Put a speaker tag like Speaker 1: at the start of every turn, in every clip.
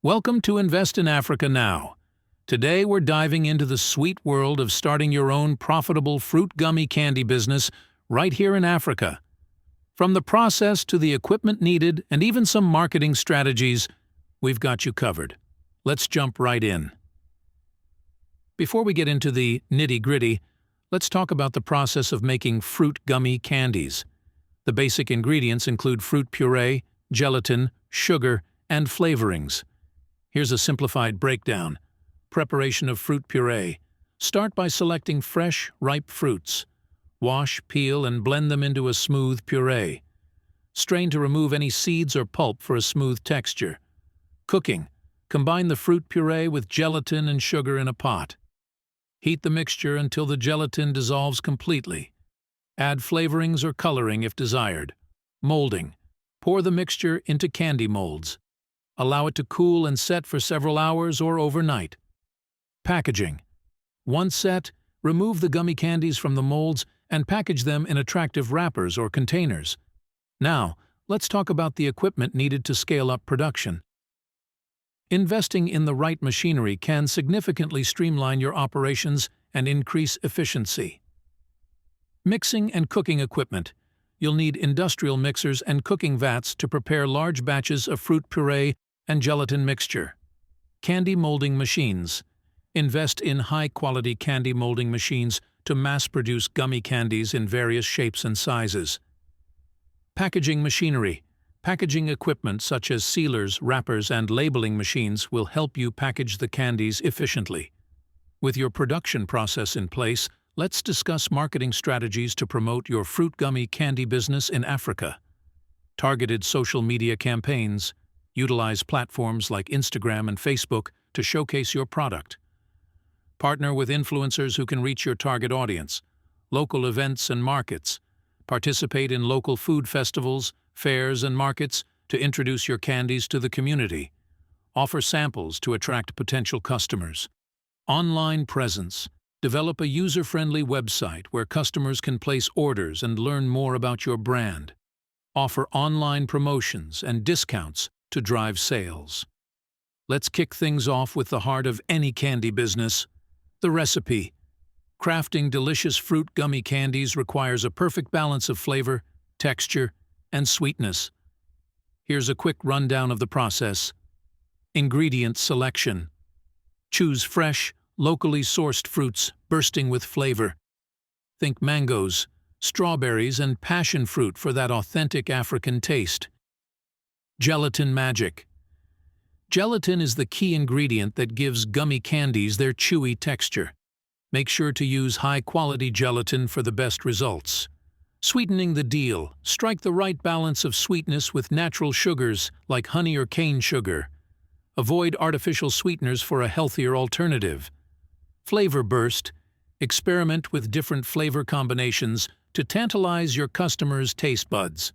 Speaker 1: Welcome to Invest in Africa Now. Today we're diving into the sweet world of starting your own profitable fruit gummy candy business right here in Africa. From the process to the equipment needed and even some marketing strategies, we've got you covered. Let's jump right in. Before we get into the nitty-gritty, let's talk about the process of making fruit gummy candies. The basic ingredients include fruit puree, gelatin, sugar, and flavorings. Here's a simplified breakdown. Preparation of fruit puree. Start by selecting fresh, ripe fruits. Wash, peel, and blend them into a smooth puree. Strain to remove any seeds or pulp for a smooth texture. Cooking. Combine the fruit puree with gelatin and sugar in a pot. Heat the mixture until the gelatin dissolves completely. Add flavorings or coloring if desired. Molding. Pour the mixture into candy molds. Allow it to cool and set for several hours or overnight. Packaging. Once set, remove the gummy candies from the molds and package them in attractive wrappers or containers. Now, let's talk about the equipment needed to scale up production. Investing in the right machinery can significantly streamline your operations and increase efficiency. Mixing and cooking equipment. You'll need industrial mixers and cooking vats to prepare large batches of fruit puree and gelatin mixture. Candy molding machines. Invest in high-quality candy molding machines to mass-produce gummy candies in various shapes and sizes. Packaging machinery. Packaging equipment such as sealers, wrappers, and labeling machines will help you package the candies efficiently. With your production process in place, let's discuss marketing strategies to promote your fruit gummy candy business in Africa. Targeted social media campaigns. Utilize platforms like Instagram and Facebook to showcase your product. Partner with influencers who can reach your target audience. Local events and markets. Participate in local food festivals, fairs, and markets to introduce your candies to the community. Offer samples to attract potential customers. Online presence. Develop a user-friendly website where customers can place orders and learn more about your brand. Offer online promotions and discounts to drive sales. Let's kick things off with the heart of any candy business, the recipe. Crafting delicious fruit gummy candies requires a perfect balance of flavor, texture, and sweetness. Here's a quick rundown of the process. Ingredient selection. Choose fresh, locally sourced fruits bursting with flavor. Think mangoes, strawberries, and passion fruit for that authentic African taste. Gelatin magic. Gelatin is the key ingredient that gives gummy candies their chewy texture. Make sure to use high-quality gelatin for the best results. Sweetening the deal. Strike the right balance of sweetness with natural sugars like honey or cane sugar. Avoid artificial sweeteners for a healthier alternative. Flavor burst. Experiment with different flavor combinations to tantalize your customers' taste buds.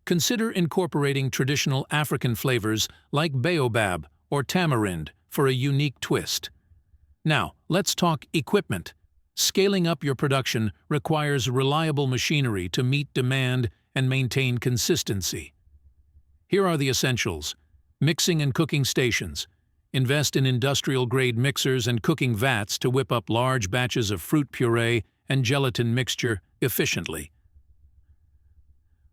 Speaker 1: Consider incorporating traditional African flavors like baobab or tamarind for a unique twist. Now, let's talk equipment. Scaling up your production requires reliable machinery to meet demand and maintain consistency. Here are the essentials. Mixing and cooking stations. Invest in industrial-grade mixers and cooking vats to whip up large batches of fruit puree and gelatin mixture efficiently.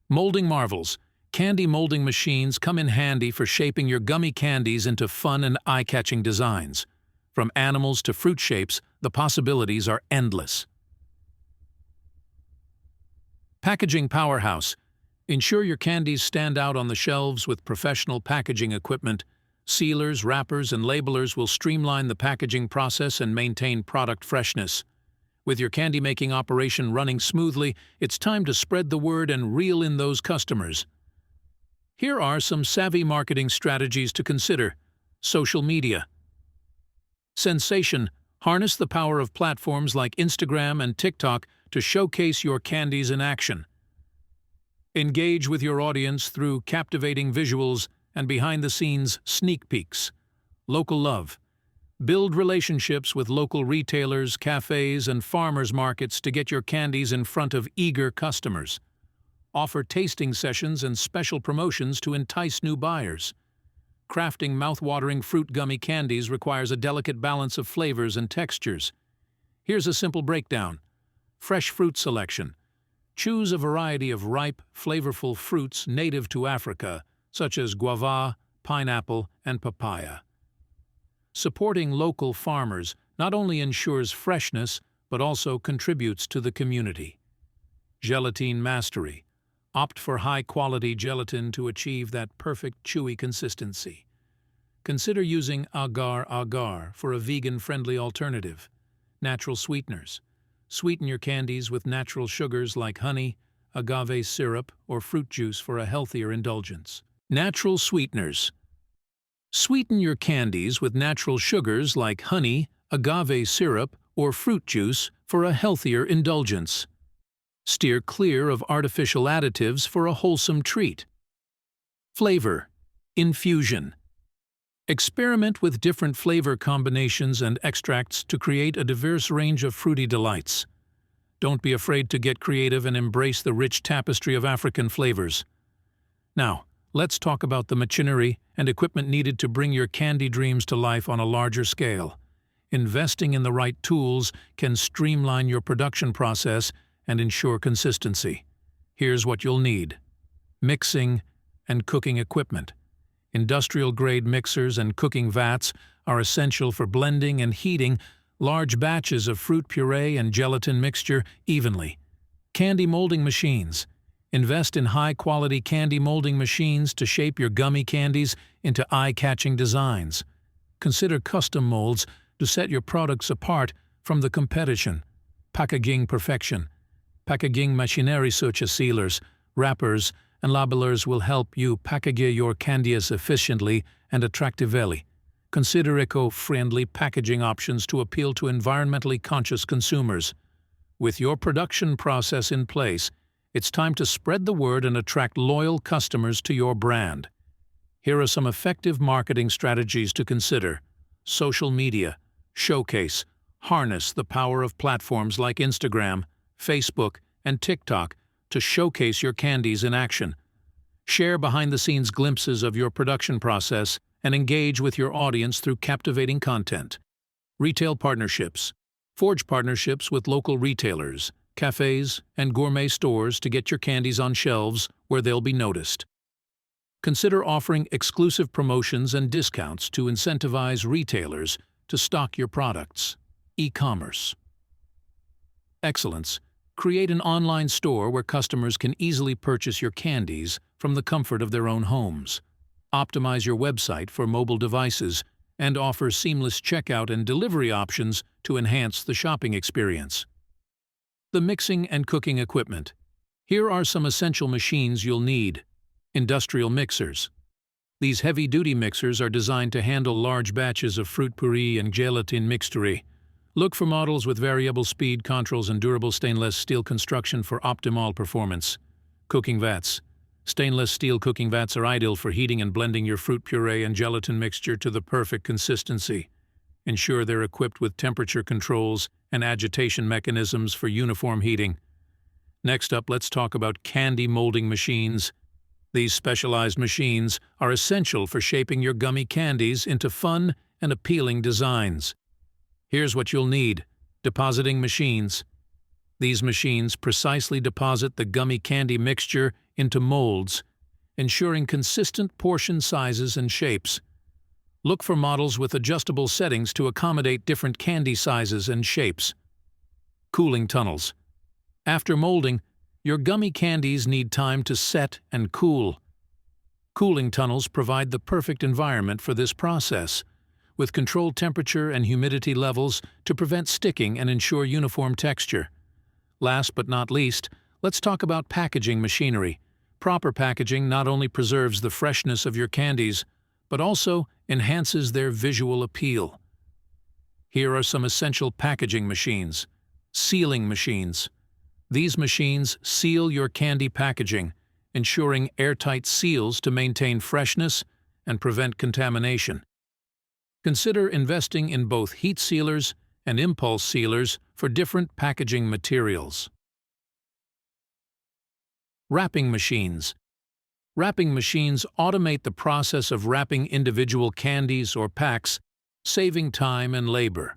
Speaker 1: Molding marvels. Candy molding machines come in handy for shaping your gummy candies into fun and eye-catching designs. From animals to fruit shapes, the possibilities are endless. Packaging powerhouse. Ensure your candies stand out on the shelves with professional packaging equipment. Sealers, wrappers, and labelers will streamline the packaging process and maintain product freshness. With your candy-making operation running smoothly, it's time to spread the word and reel in those customers. Here are some savvy marketing strategies to consider. Social media. Sensation. Harness the power of platforms like Instagram and TikTok to showcase your candies in action. Engage with your audience through captivating visuals and behind-the-scenes sneak peeks. Local love. Build relationships with local retailers, cafes, and farmers markets to get your candies in front of eager customers. Offer tasting sessions and special promotions to entice new buyers. Crafting mouth-watering fruit gummy candies requires a delicate balance of flavors and textures. Here's a simple breakdown. Fresh fruit selection. Choose a variety of ripe, flavorful fruits native to Africa, such as guava, pineapple, and papaya. Supporting local farmers not only ensures freshness, but also contributes to the community. Gelatine mastery. Opt for high-quality gelatin to achieve that perfect chewy consistency. Consider using agar-agar for a vegan-friendly alternative. Natural sweeteners. Sweeten your candies with natural sugars like honey, agave syrup, or fruit juice for a healthier indulgence. Natural sweeteners. Sweeten your candies with natural sugars like honey, agave syrup, or fruit juice for a healthier indulgence. Steer clear of artificial additives for a wholesome treat. Flavor. Infusion. Experiment with different flavor combinations and extracts to create a diverse range of fruity delights. Don't be afraid to get creative and embrace the rich tapestry of African flavors. Now, let's talk about the machinery and equipment needed to bring your candy dreams to life on a larger scale. Investing in the right tools can streamline your production process and ensure consistency. Here's what you'll need. Mixing and cooking equipment. Industrial-grade mixers and cooking vats are essential for blending and heating large batches of fruit puree and gelatin mixture evenly. Candy molding machines. Invest in high-quality candy molding machines to shape your gummy candies into eye-catching designs. Consider custom molds to set your products apart from the competition. Packaging perfection. Packaging machinery such as sealers, wrappers, and labelers will help you package your candies efficiently and attractively. Consider eco-friendly packaging options to appeal to environmentally conscious consumers. With your production process in place, it's time to spread the word and attract loyal customers to your brand. Here are some effective marketing strategies to consider. Social media. Showcase. Harness the power of platforms like Instagram, Facebook, and TikTok to showcase your candies in action. Share behind-the-scenes glimpses of your production process and engage with your audience through captivating content. Retail partnerships. Forge partnerships with local retailers, cafes, and gourmet stores to get your candies on shelves where they'll be noticed. Consider offering exclusive promotions and discounts to incentivize retailers to stock your products. E-commerce. Excellence. Create an online store where customers can easily purchase your candies from the comfort of their own homes. Optimize your website for mobile devices and offer seamless checkout and delivery options to enhance the shopping experience. The mixing and cooking equipment. Here are some essential machines you'll need. Industrial mixers. These heavy-duty mixers are designed to handle large batches of fruit puree and gelatin mixture. Look for models with variable speed controls and durable stainless steel construction for optimal performance. Cooking vats. Stainless steel cooking vats are ideal for heating and blending your fruit puree and gelatin mixture to the perfect consistency. Ensure they're equipped with temperature controls and agitation mechanisms for uniform heating. Next up, let's talk about candy molding machines. These specialized machines are essential for shaping your gummy candies into fun and appealing designs. Here's what you'll need. Depositing machines. These machines precisely deposit the gummy candy mixture into molds, ensuring consistent portion sizes and shapes. Look for models with adjustable settings to accommodate different candy sizes and shapes. Cooling tunnels. After molding, your gummy candies need time to set and cool. Cooling tunnels provide the perfect environment for this process, with controlled temperature and humidity levels to prevent sticking and ensure uniform texture. Last but not least, let's talk about packaging machinery. Proper packaging not only preserves the freshness of your candies, but also enhances their visual appeal. Here are some essential packaging machines. Sealing machines. These machines seal your candy packaging, ensuring airtight seals to maintain freshness and prevent contamination. Consider investing in both heat sealers and impulse sealers for different packaging materials. Wrapping machines. Wrapping machines automate the process of wrapping individual candies or packs, saving time and labor.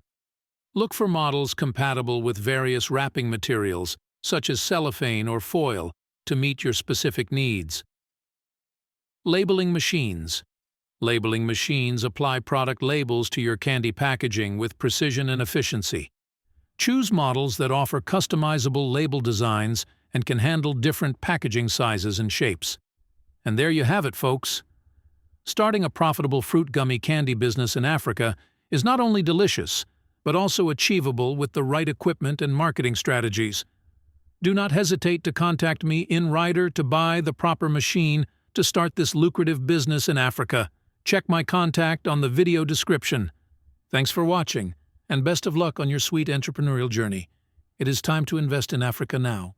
Speaker 1: Look for models compatible with various wrapping materials, such as cellophane or foil, to meet your specific needs. Labeling machines. Labeling machines apply product labels to your candy packaging with precision and efficiency. Choose models that offer customizable label designs and can handle different packaging sizes and shapes. And there you have it, folks. Starting a profitable fruit gummy candy business in Africa is not only delicious, but also achievable with the right equipment and marketing strategies. Do not hesitate to contact me in writer to buy the proper machine to start this lucrative business in Africa. Check my contact on the video description. Thanks for watching, and best of luck on your sweet entrepreneurial journey. It is time to invest in Africa now.